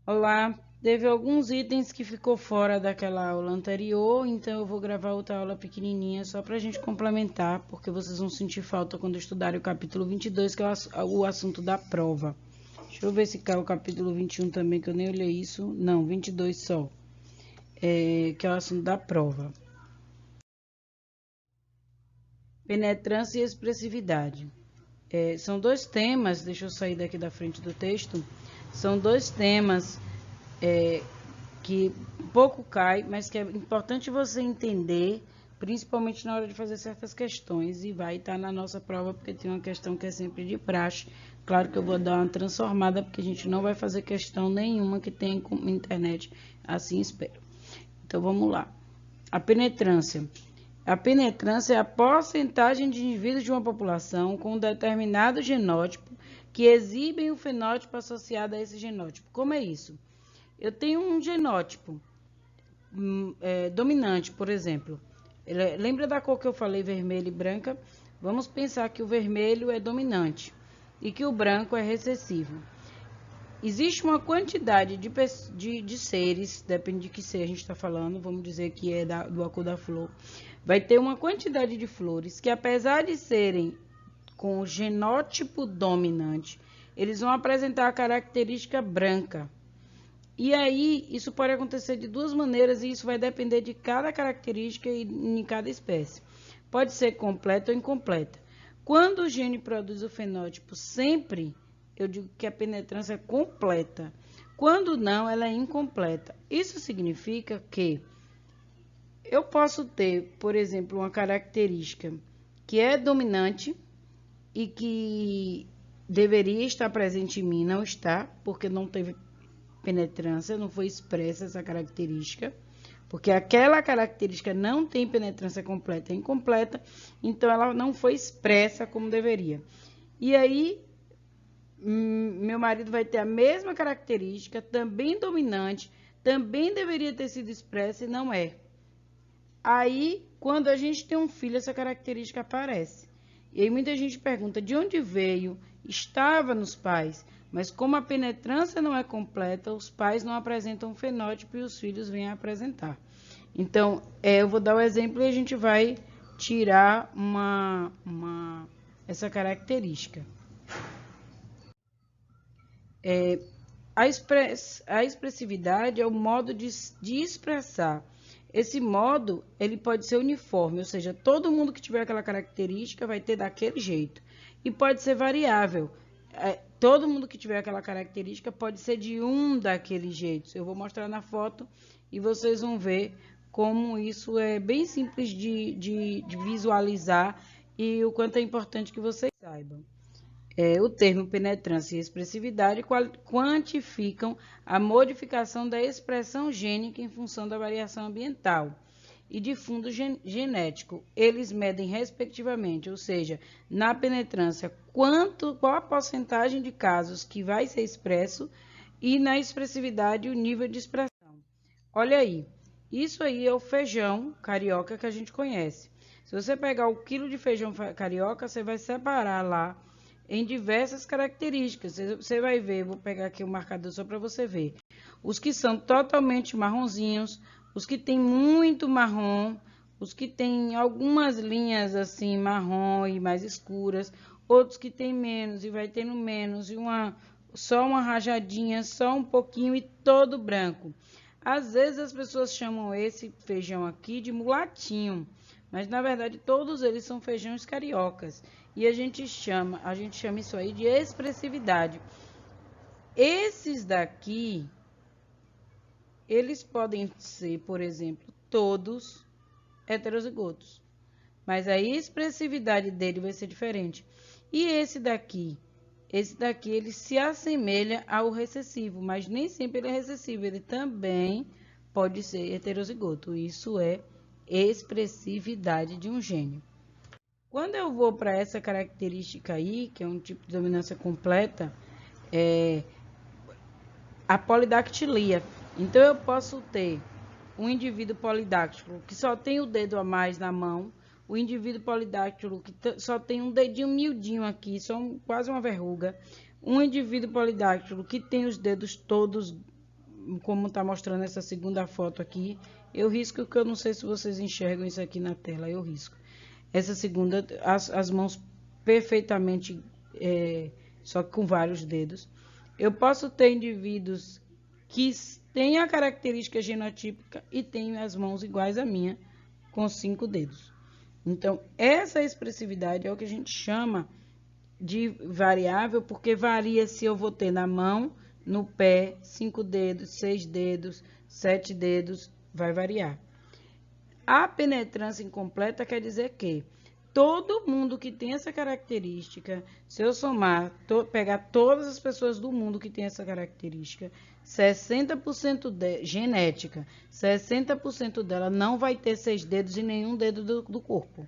Olá, teve alguns itens que ficou fora daquela aula anterior, então eu vou gravar outra aula pequenininha só para a gente complementar, porque vocês vão sentir falta quando estudarem o capítulo 22, que é o assunto da prova. Deixa eu ver se cai o capítulo 21 também, que eu nem olhei isso. Não, 22 só, que é o assunto da prova. Penetrância e expressividade. São dois temas, deixa eu sair daqui da frente do texto, são dois temas que pouco cai, mas que é importante você entender, principalmente na hora de fazer certas questões, e vai estar na nossa prova, porque tem uma questão que é sempre de praxe. Claro que eu vou dar uma transformada, porque a gente não vai fazer questão nenhuma que tenha com internet, assim espero. Então, vamos lá. A penetrância. A penetrância é a porcentagem de indivíduos de uma população com um determinado genótipo que exibem o fenótipo associado a esse genótipo. Como é isso? Eu tenho um genótipo dominante, por exemplo. Lembra da cor que eu falei, vermelha e branca? Vamos pensar que o vermelho é dominante e que o branco é recessivo. Existe uma quantidade de seres, depende de que ser a gente está falando, vamos dizer que é do cor da flor. Vai ter uma quantidade de flores que, apesar de serem com o genótipo dominante, eles vão apresentar a característica branca. E aí, isso pode acontecer de duas maneiras e isso vai depender de cada característica e em cada espécie. Pode ser completa ou incompleta. Quando o gene produz o fenótipo sempre, eu digo que a penetrância é completa. Quando não, ela é incompleta. Isso significa que eu posso ter, por exemplo, uma característica que é dominante e que deveria estar presente em mim, não está, porque não teve penetrância, não foi expressa essa característica, porque aquela característica não tem penetrância completa, é incompleta, então ela não foi expressa como deveria. E aí, meu marido vai ter a mesma característica, também dominante, também deveria ter sido expressa e não é. Aí, quando a gente tem um filho, essa característica aparece. E aí muita gente pergunta de onde veio, estava nos pais, mas como a penetrância não é completa, os pais não apresentam o fenótipo e os filhos vêm a apresentar. Então, eu vou dar o exemplo e a gente vai tirar essa característica. A expressividade é o modo de expressar. Esse modo, ele pode ser uniforme, ou seja, todo mundo que tiver aquela característica vai ter daquele jeito. E pode ser variável. Todo mundo que tiver aquela característica pode ser de um daqueles jeitos. Eu vou mostrar na foto e vocês vão ver como isso é bem simples de visualizar e o quanto é importante que vocês saibam. O termo penetrância e expressividade quantificam a modificação da expressão gênica em função da variação ambiental e de fundo genético. Eles medem respectivamente, ou seja, na penetrância, qual a porcentagem de casos que vai ser expresso e na expressividade o nível de expressão. Olha aí, isso aí é o feijão carioca que a gente conhece. Se você pegar o quilo de feijão carioca, você vai separar lá em diversas características. Você vai ver, vou pegar aqui o marcador só para você ver. Os que são totalmente marronzinhos, os que tem muito marrom, os que tem algumas linhas assim marrom e mais escuras, outros que tem menos e vai tendo menos e só uma rajadinha, só um pouquinho e todo branco. Às vezes as pessoas chamam esse feijão aqui de mulatinho, mas na verdade todos eles são feijões cariocas. E a gente chama isso aí de expressividade. Esses daqui, eles podem ser, por exemplo, todos heterozigotos, mas a expressividade dele vai ser diferente. E esse daqui, ele se assemelha ao recessivo, mas nem sempre ele é recessivo, ele também pode ser heterozigoto. Isso é expressividade de um gene. Quando eu vou para essa característica aí, que é um tipo de dominância completa, é a polidactilia. Então, eu posso ter um indivíduo polidáctilo que só tem o dedo a mais na mão, o indivíduo polidáctilo que só tem um dedinho miudinho aqui, só quase uma verruga, um indivíduo polidáctilo que tem os dedos todos como está mostrando essa segunda foto aqui, eu risco, que eu não sei se vocês enxergam isso aqui na tela, eu risco. Essa segunda, as mãos perfeitamente, só que com vários dedos. Eu posso ter indivíduos que têm a característica genotípica e têm as mãos iguais à minha, com 5 dedos. Então, essa expressividade é o que a gente chama de variável, porque varia se eu vou ter na mão, no pé, 5 dedos, 6 dedos, 7 dedos, vai variar. A penetrância incompleta quer dizer que todo mundo que tem essa característica, se eu somar, pegar todas as pessoas do mundo que tem essa característica, 60% genética, 60% dela não vai ter 6 dedos e nenhum dedo do corpo.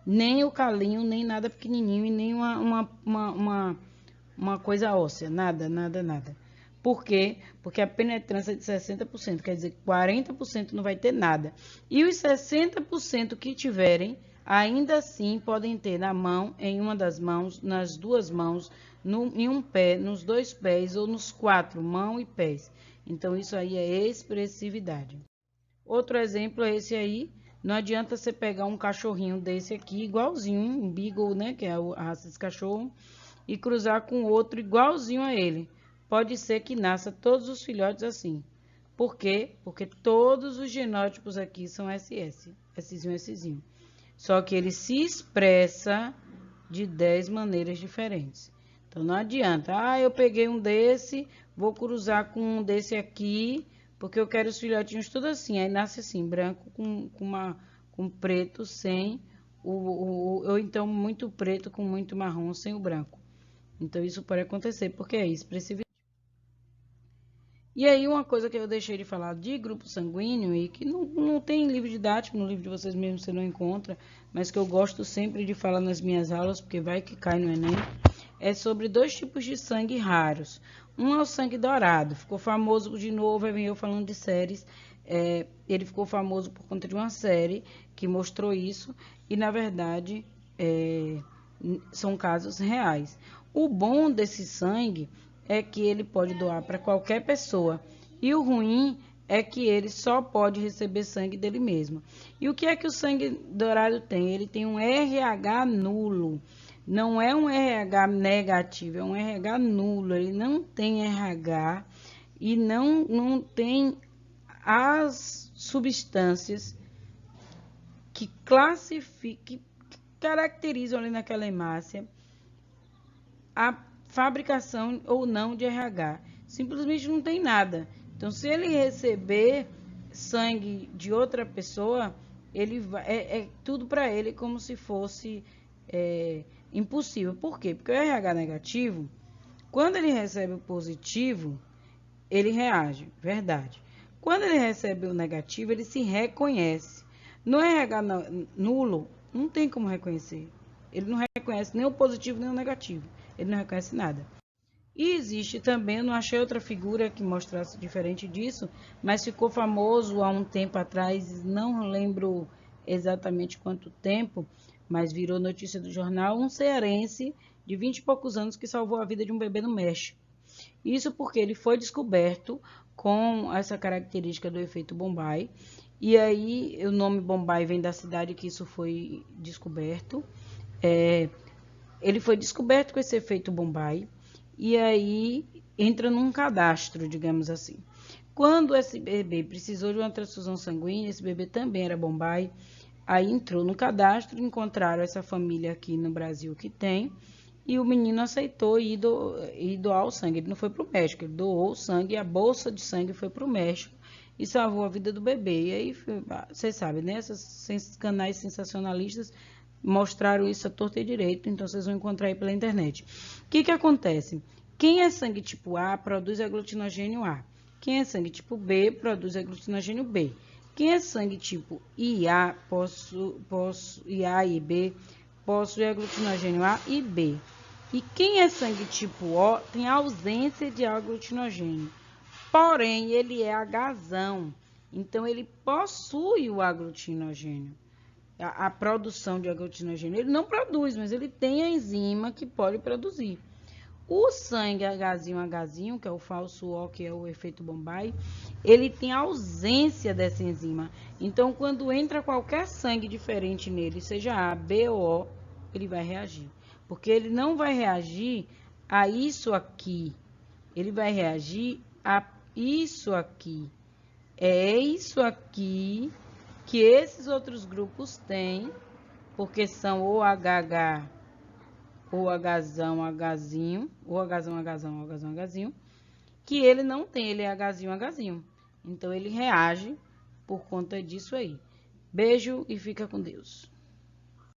Nem o calinho, nem nada pequenininho e nem uma coisa óssea, nada. Por quê? Porque a penetrância é de 60%, quer dizer que 40% não vai ter nada. E os 60% que tiverem, ainda assim podem ter na mão, em uma das mãos, nas duas mãos, em um pé, nos 2 pés ou nos 4, mão e pés. Então, isso aí é expressividade. Outro exemplo é esse aí. Não adianta você pegar um cachorrinho desse aqui, igualzinho, um beagle, né, que é a raça desse cachorro, e cruzar com outro igualzinho a ele. Pode ser que nasça todos os filhotes assim. Por quê? Porque todos os genótipos aqui são SS, Szinho, Szinho. Só que ele se expressa de 10 maneiras diferentes. Então, não adianta. Eu peguei um desse, vou cruzar com um desse aqui, porque eu quero os filhotinhos tudo assim. Aí nasce assim, branco com preto, sem ou então muito preto com muito marrom, sem o branco. Então, isso pode acontecer, porque é expressividade. E aí, uma coisa que eu deixei de falar de grupo sanguíneo, e que não tem livro didático, no livro de vocês mesmos você não encontra, mas que eu gosto sempre de falar nas minhas aulas, porque vai que cai no Enem, é sobre 2 tipos de sangue raros. Um é o sangue dourado, ficou famoso de novo, aí vem eu falando de séries, ele ficou famoso por conta de uma série que mostrou isso, e na verdade são casos reais. O bom desse sangue é que ele pode doar para qualquer pessoa. E o ruim é que ele só pode receber sangue dele mesmo. E o que é que o sangue dourado tem? Ele tem um RH nulo. Não é um RH negativo, é um RH nulo. Ele não tem RH e não tem as substâncias que classificam, que caracterizam ali naquela hemácia a fabricação ou não de RH. Simplesmente não tem nada. Então, se ele receber sangue de outra pessoa, ele vai, tudo para ele como se fosse impossível. Por quê? Porque o RH negativo, quando ele recebe o positivo, ele reage, verdade. Quando ele recebe o negativo, ele se reconhece. No RH nulo, não tem como reconhecer. Ele não reconhece nem o positivo nem o negativo. Ele não reconhece nada. E existe também, eu não achei outra figura que mostrasse diferente disso, mas ficou famoso há um tempo atrás, não lembro exatamente quanto tempo, mas virou notícia do jornal, um cearense de 20 e poucos anos que salvou a vida de um bebê no México. Isso porque ele foi descoberto com essa característica do efeito Bombay, e aí o nome Bombay vem da cidade que isso foi descoberto. Ele foi descoberto com esse efeito Bombay e aí entra num cadastro, digamos assim. Quando esse bebê precisou de uma transfusão sanguínea, esse bebê também era Bombay, aí entrou no cadastro, encontraram essa família aqui no Brasil que tem, e o menino aceitou ir doar o sangue. Ele não foi para o México, ele doou o sangue, a bolsa de sangue foi para o México e salvou a vida do bebê. E aí, vocês sabem, né? Esses canais sensacionalistas mostraram isso a torta e direito, então vocês vão encontrar aí pela internet. O que acontece? Quem é sangue tipo A produz aglutinogênio A. Quem é sangue tipo B produz aglutinogênio B. Quem é sangue tipo IA, IA e B, possui aglutinogênio A e B. E quem é sangue tipo O tem ausência de aglutinogênio. Porém, ele é Hzão, então ele possui o aglutinogênio. A produção de aglutinogênio. Ele não produz, mas ele tem a enzima que pode produzir. O sangue Hzinho, que é o falso O, que é o efeito Bombay, ele tem ausência dessa enzima. Então, quando entra qualquer sangue diferente nele, seja A, B ou O, ele vai reagir. Porque ele não vai reagir a isso aqui. Ele vai reagir a isso aqui. É isso aqui que esses outros grupos têm, porque são o HH, o Hzão, Hzinho, o Hzão, que ele não tem, ele é Hzinho. Então, ele reage por conta disso aí. Beijo e fica com Deus.